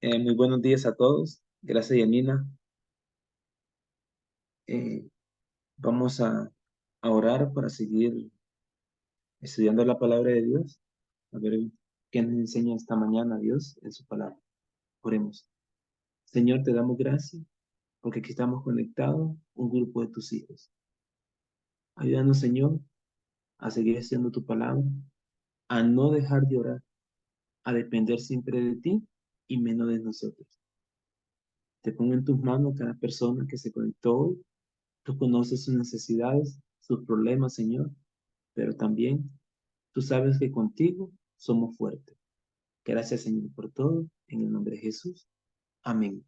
Muy buenos días a todos. Gracias, Yanina. Eh, Vamos a orar para seguir estudiando la palabra de Dios. A ver qué nos enseña esta mañana Dios en su palabra. Oremos. Señor, te damos gracias porque aquí estamos conectados, un grupo de tus hijos. Ayúdanos, Señor, a seguir haciendo tu palabra, a no dejar de orar, a depender siempre de ti y menos de nosotros. Te pongo en tus manos cada persona que se conectó hoy. Tú conoces sus necesidades, sus problemas, Señor, pero también tú sabes que contigo somos fuertes. Gracias, Señor, por todo. En el nombre de Jesús. Amén.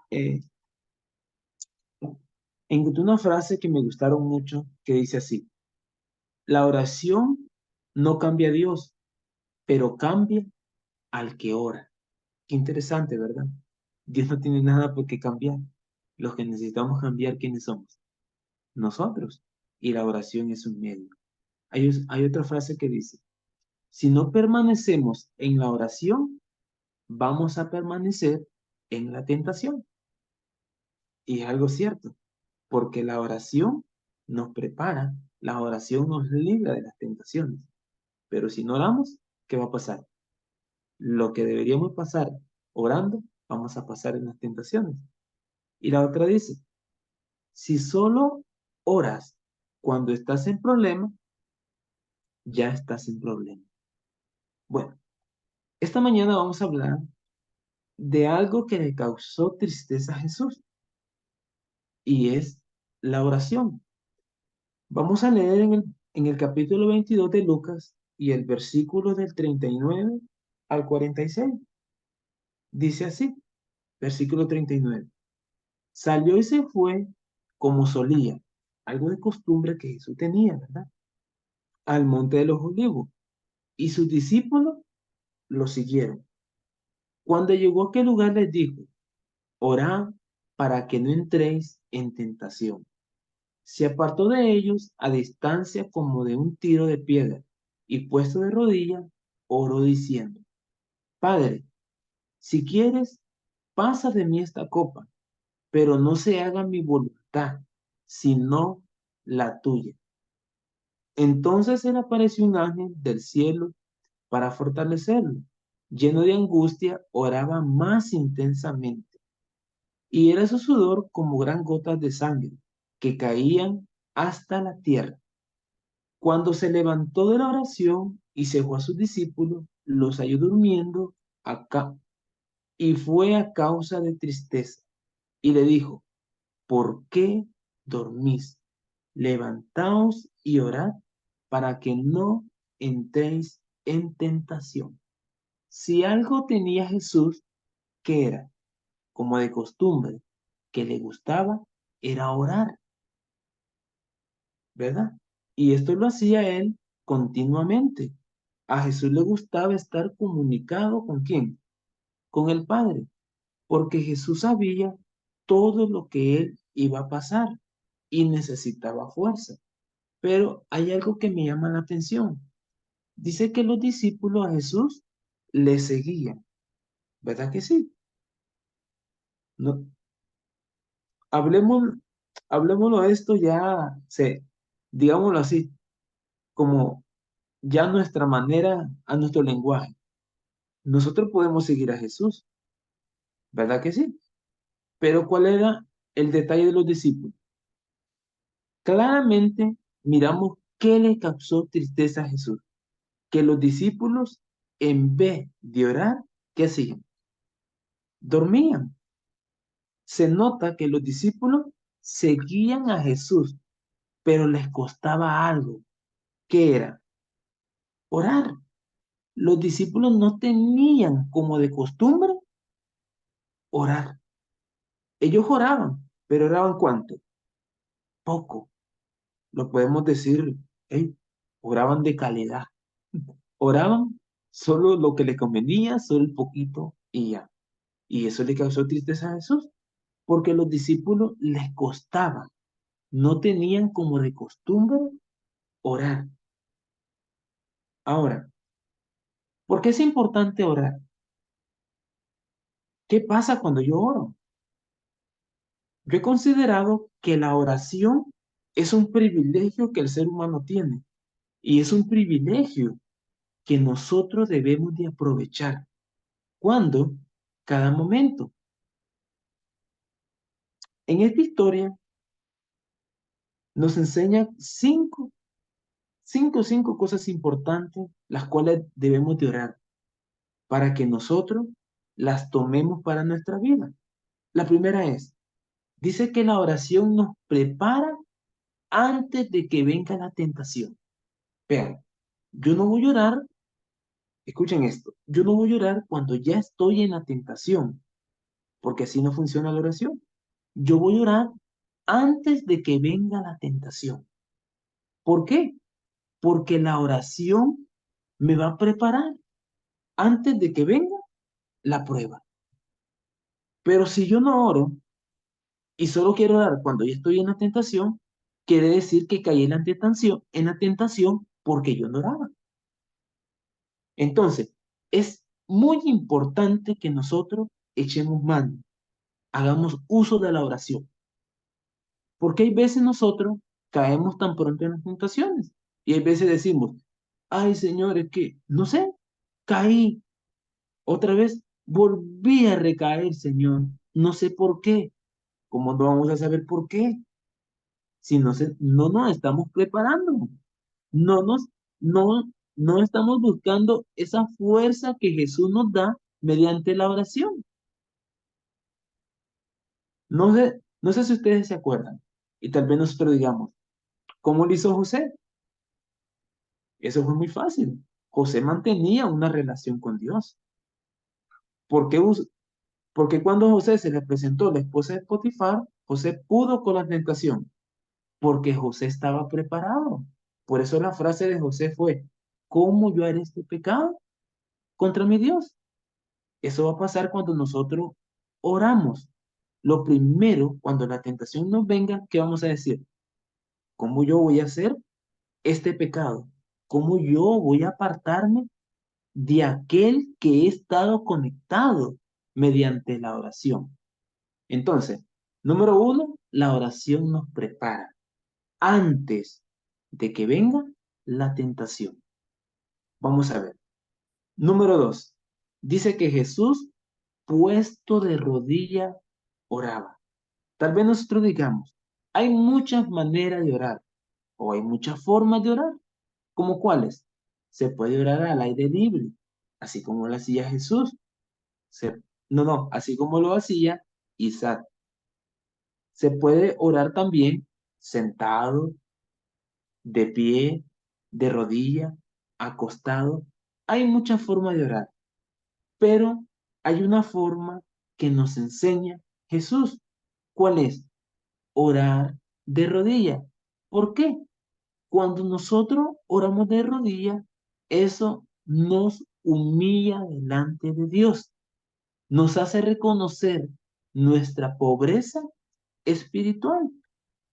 Eh, Encontré una frase que me gustaron mucho que dice así: la oración no cambia a Dios, pero cambia al que ora. Qué interesante, ¿verdad? Dios no tiene nada por qué cambiar. Los que necesitamos cambiar, ¿quiénes somos? Nosotros. Y la oración es un medio. Hay otra frase que dice: si no permanecemos en la oración, vamos a permanecer en la tentación. Y es algo cierto, porque la oración nos prepara, la oración nos libra de las tentaciones. Pero si no oramos, ¿qué va a pasar? Lo que deberíamos pasar orando, vamos a pasar en las tentaciones. Y la otra dice: si solo oras cuando estás en problema, ya estás en problema. Bueno, esta mañana vamos a hablar de algo que le causó tristeza a Jesús, y es la oración. Vamos a leer en el capítulo 22 de Lucas y el versículo del 39 al 46. Dice así, versículo 39. Salió y se fue como solía, algo de costumbre que Jesús tenía, ¿verdad? Al monte de los olivos, y sus discípulos lo siguieron. Cuando llegó a aquel lugar les dijo: orad para que no entréis en tentación. Se apartó de ellos a distancia como de un tiro de piedra, y puesto de rodillas, oró diciendo: Padre, si quieres, pasa de mí esta copa, pero no se haga mi voluntad, sino la tuya. Entonces se le apareció un ángel del cielo para fortalecerlo. Lleno de angustia, oraba más intensamente, y era su sudor como gran gotas de sangre que caían hasta la tierra. Cuando se levantó de la oración y se fue a sus discípulos, los halló durmiendo acá, y fue a causa de tristeza. Y le dijo: ¿por qué dormís? Levantaos y orad para que no entréis en tentación. Si algo tenía Jesús, que era como de costumbre, que le gustaba, era orar, ¿verdad? Y esto lo hacía él continuamente. A Jesús le gustaba estar comunicado ¿con quién? Con el Padre, porque Jesús sabía todo lo que él iba a pasar y necesitaba fuerza. Pero hay algo que me llama la atención. Dice que los discípulos a Jesús le seguían, ¿verdad que sí? No, hablemos, hablemoslo de esto ya, digámoslo así, como ya nuestra manera, a nuestro lenguaje. Nosotros podemos seguir a Jesús, ¿verdad que sí? Pero ¿cuál era el detalle de los discípulos? Claramente miramos qué le causó tristeza a Jesús. Que los discípulos, en vez de orar, ¿qué hacían? Dormían. Se nota que los discípulos seguían a Jesús, pero les costaba algo. ¿Qué era? Orar. Los discípulos no tenían como de costumbre orar. Ellos oraban, pero oraban ¿cuánto? Poco. Lo podemos decir, hey, oraban de calidad. Oraban solo lo que les convenía, solo el poquito y ya. Y eso le causó tristeza a Jesús, porque los discípulos les costaba, no tenían como de costumbre orar. Ahora, ¿por qué es importante orar? ¿Qué pasa cuando yo oro? Yo he considerado que la oración es un privilegio que el ser humano tiene y es un privilegio que nosotros debemos de aprovechar. ¿Cuándo? Cada momento. En esta historia nos enseña cinco cosas importantes, las cuales debemos de orar para que nosotros las tomemos para nuestra vida. La primera es, dice que la oración nos prepara antes de que venga la tentación. Vean, yo no voy a orar, escuchen esto, yo no voy a orar cuando ya estoy en la tentación, porque así no funciona la oración. Yo voy a orar antes de que venga la tentación. ¿Por qué? Porque la oración me va a preparar antes de que venga la prueba. Pero si yo no oro y solo quiero orar cuando ya estoy en la tentación, quiere decir que caí en la tentación porque yo no oraba. Entonces, es muy importante que nosotros echemos mano, hagamos uso de la oración, porque hay veces nosotros caemos tan pronto en las tentaciones y hay veces decimos, ay Señor, es que, no sé, caí otra vez, volví a recaer, Señor, no sé por qué. ¿Cómo no vamos a saber por qué? Si no nos estamos preparando, no nos, no, no estamos buscando esa fuerza que Jesús nos da mediante la oración. No sé si ustedes se acuerdan, y tal vez nosotros digamos, ¿cómo lo hizo José? Eso fue muy fácil. José mantenía una relación con Dios. ¿Por qué, porque cuando José se le presentó la esposa de Potifar, José pudo con la tentación? Porque José estaba preparado. Por eso la frase de José fue, ¿cómo yo haré este pecado contra mi Dios? Eso va a pasar cuando nosotros oramos. Lo primero, cuando la tentación nos venga, ¿qué vamos a decir? ¿Cómo yo voy a hacer este pecado? ¿Cómo yo voy a apartarme de aquel que he estado conectado mediante la oración? Entonces, número uno, la oración nos prepara antes de que venga la tentación. Vamos a ver. Número dos, dice que Jesús, puesto de rodilla, oraba. Tal vez nosotros digamos, hay muchas maneras de orar o hay muchas formas de orar. ¿Cómo cuáles? Se puede orar al aire libre, así como lo hacía Jesús. Así como lo hacía Isaac. Se puede orar también sentado, de pie, de rodilla, acostado. Hay muchas formas de orar, pero hay una forma que nos enseña Jesús. ¿Cuál es? Orar de rodilla. ¿Por qué? Cuando nosotros oramos de rodilla, eso nos humilla delante de Dios, nos hace reconocer nuestra pobreza espiritual,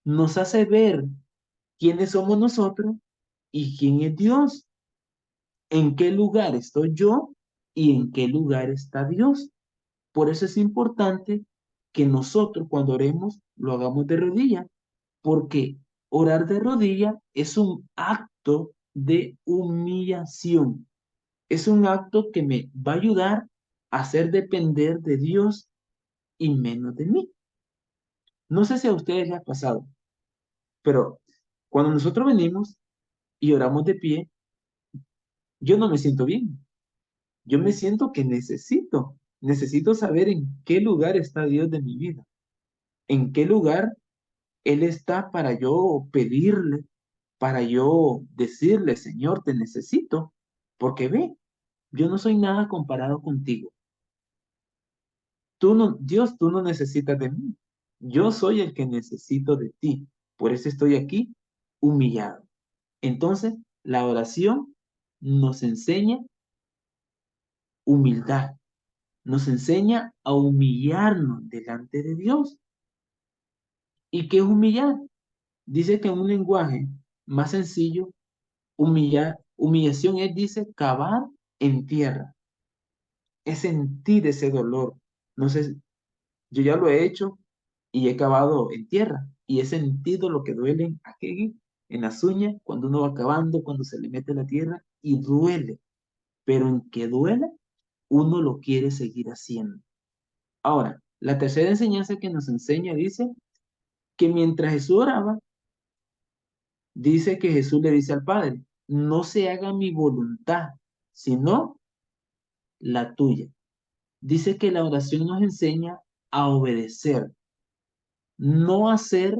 nos hace ver quiénes somos nosotros y quién es Dios, en qué lugar estoy yo y en qué lugar está Dios. Por eso es importante que nosotros cuando oremos lo hagamos de rodilla, porque orar de rodilla es un acto de humillación. Es un acto que me va a ayudar a hacer depender de Dios y menos de mí. No sé si a ustedes les ha pasado, pero cuando nosotros venimos y oramos de pie, yo no me siento bien. Yo me siento que necesito saber en qué lugar está Dios de mi vida, en qué lugar Él está para yo pedirle, para yo decirle, Señor, te necesito, porque ve, yo no soy nada comparado contigo. Tú no, Dios, tú no necesitas de mí. Yo soy el que necesito de ti. Por eso estoy aquí humillado. Entonces, la oración nos enseña humildad, nos enseña a humillarnos delante de Dios. ¿Y qué es humillar? Dice que en un lenguaje más sencillo, humillación es, dice, cavar en tierra, es sentir ese dolor, No sé, yo ya lo he hecho y he cavado en tierra y he sentido lo que duele aquí en las uñas cuando uno va cavando, cuando se le mete la tierra y duele, pero en que duela, uno lo quiere seguir haciendo. Ahora, la tercera enseñanza que nos enseña dice que mientras Jesús oraba, dice que Jesús le dice al Padre, no se haga mi voluntad, sino la tuya. Dice que la oración nos enseña a obedecer, no hacer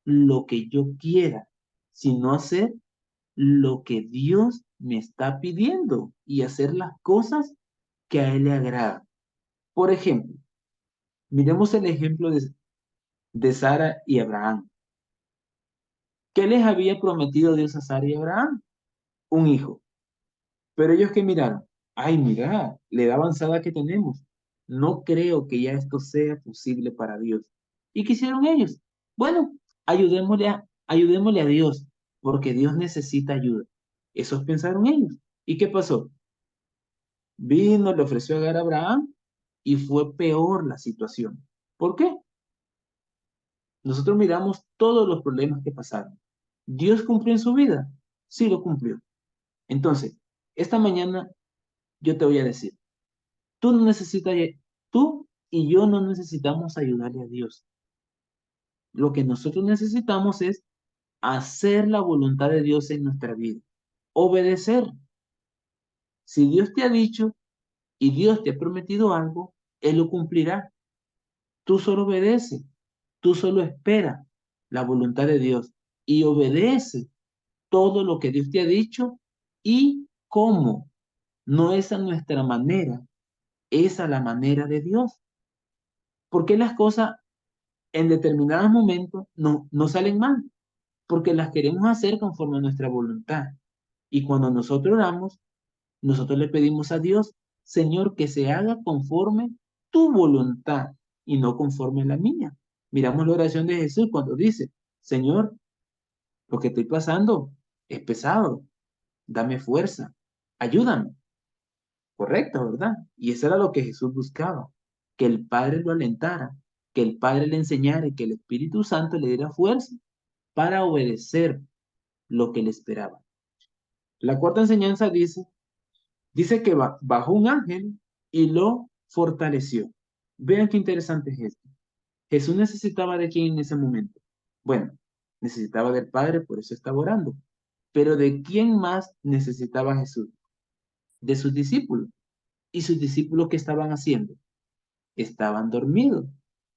lo que yo quiera, sino hacer lo que Dios me está pidiendo y hacer las cosas que a Él le agradan. Por ejemplo, miremos el ejemplo de Sara y Abraham. ¿Qué les había prometido Dios a Sara y Abraham? Un hijo. Pero ellos que miraron, ay, mira, la edad avanzada que tenemos, no creo que ya esto sea posible para Dios. ¿Y qué hicieron ellos? Bueno, ayudémosle a Dios, porque Dios necesita ayuda. Eso pensaron ellos. ¿Y qué pasó? Vino, le ofreció a Agar a Abraham y fue peor la situación. ¿Por qué? Nosotros miramos todos los problemas que pasaron. ¿Dios cumplió en su vida? Sí, lo cumplió. Entonces, esta mañana yo te voy a decir, tú no necesitas, tú y yo no necesitamos ayudarle a Dios. Lo que nosotros necesitamos es hacer la voluntad de Dios en nuestra vida. Obedecer. Si Dios te ha dicho y Dios te ha prometido algo, Él lo cumplirá. Tú solo obedece. Tú solo espera la voluntad de Dios y obedece todo lo que Dios te ha dicho y cómo. No es a nuestra manera, es a la manera de Dios. ¿Por qué las cosas en determinados momentos no salen mal? Porque las queremos hacer conforme a nuestra voluntad. Y cuando nosotros oramos, nosotros le pedimos a Dios, Señor, que se haga conforme tu voluntad y no conforme la mía. Miramos la oración de Jesús cuando dice, Señor, lo que estoy pasando es pesado, dame fuerza, ayúdame. Correcto, ¿verdad? Y eso era lo que Jesús buscaba, que el Padre lo alentara, que el Padre le enseñara y que el Espíritu Santo le diera fuerza para obedecer lo que le esperaba. La cuarta enseñanza dice que bajó un ángel y lo fortaleció. Vean qué interesante es esto. Jesús necesitaba de quién en ese momento. Bueno, necesitaba del Padre, por eso estaba orando. Pero ¿de quién más necesitaba Jesús? De sus discípulos. ¿Y sus discípulos qué estaban haciendo? Estaban dormidos.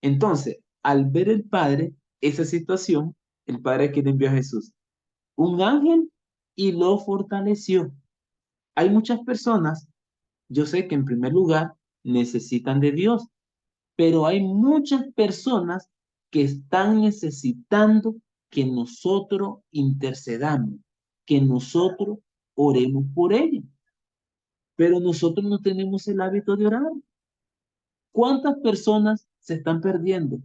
Entonces, al ver el Padre esa situación, el Padre que le envió a Jesús, un ángel y lo fortaleció. Hay muchas personas, yo sé que en primer lugar necesitan de Dios, pero hay muchas personas que están necesitando que nosotros intercedamos, que nosotros oremos por ellos, pero nosotros no tenemos el hábito de orar. ¿Cuántas personas se están perdiendo?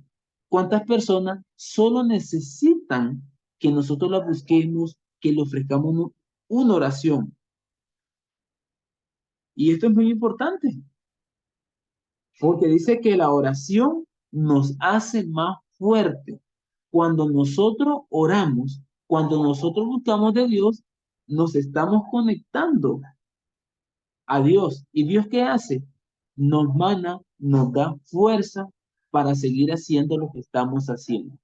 ¿Cuántas personas solo necesitan que nosotros la busquemos, que le ofrezcamos una oración? Y esto es muy importante, porque dice que la oración nos hace más fuerte. Cuando nosotros oramos, cuando nosotros buscamos de Dios, nos estamos conectando a Dios. ¿Y Dios qué hace? Nos mana, nos da fuerza para seguir haciendo lo que estamos haciendo.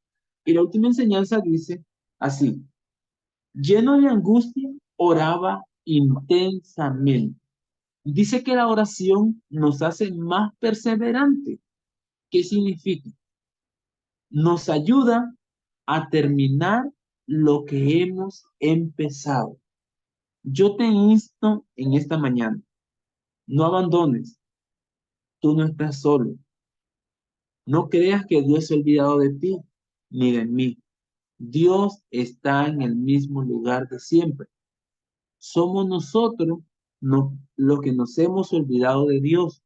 Y la última enseñanza dice así, lleno de angustia, oraba intensamente. Dice que la oración nos hace más perseverantes. ¿Qué significa? Nos ayuda a terminar lo que hemos empezado. Yo te insto en esta mañana, no abandones, tú no estás solo. No creas que Dios se ha olvidado de ti ni de mí. Dios está en el mismo lugar de siempre. Somos nosotros los que nos hemos olvidado de Dios.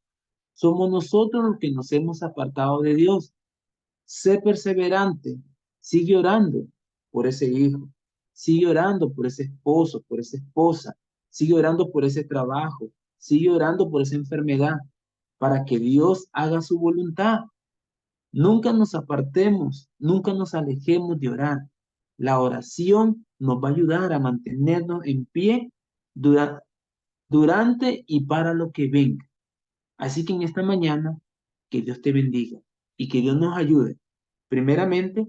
Somos nosotros los que nos hemos apartado de Dios. Sé perseverante. Sigue orando por ese hijo. Sigue orando por ese esposo, por esa esposa. Sigue orando por ese trabajo. Sigue orando por esa enfermedad. para que Dios haga su voluntad. Nunca nos apartemos, nunca nos alejemos de orar. La oración nos va a ayudar a mantenernos en pie durante y para lo que venga. Así que en esta mañana, que Dios te bendiga y que Dios nos ayude, primeramente,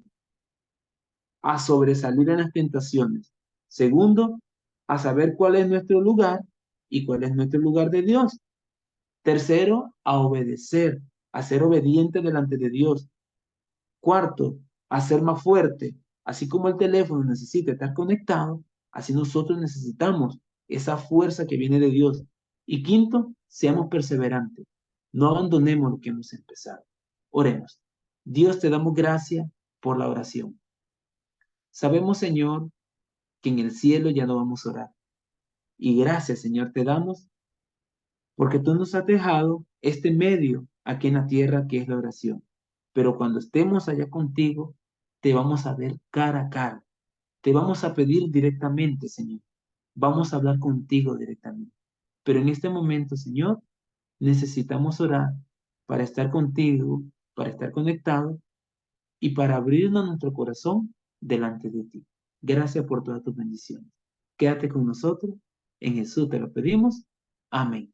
a sobresalir en las tentaciones. Segundo, a saber cuál es nuestro lugar y cuál es nuestro lugar de Dios. Tercero, a obedecer, a ser obediente delante de Dios. Cuarto, a ser más fuerte. Así como el teléfono necesita estar conectado, así nosotros necesitamos esa fuerza que viene de Dios. Y quinto, seamos perseverantes. No abandonemos lo que hemos empezado. Oremos. Dios, te damos gracias por la oración. Sabemos, Señor, que en el cielo ya no vamos a orar. Y gracias, Señor, te damos porque tú nos has dejado este medio aquí en la tierra que es la oración. Pero cuando estemos allá contigo, te vamos a ver cara a cara. Te vamos a pedir directamente, Señor. Vamos a hablar contigo directamente. Pero en este momento, Señor, necesitamos orar para estar contigo, para estar conectados y para abrirnos nuestro corazón delante de ti. Gracias por todas tus bendiciones. Quédate con nosotros. En Jesús te lo pedimos. Amén.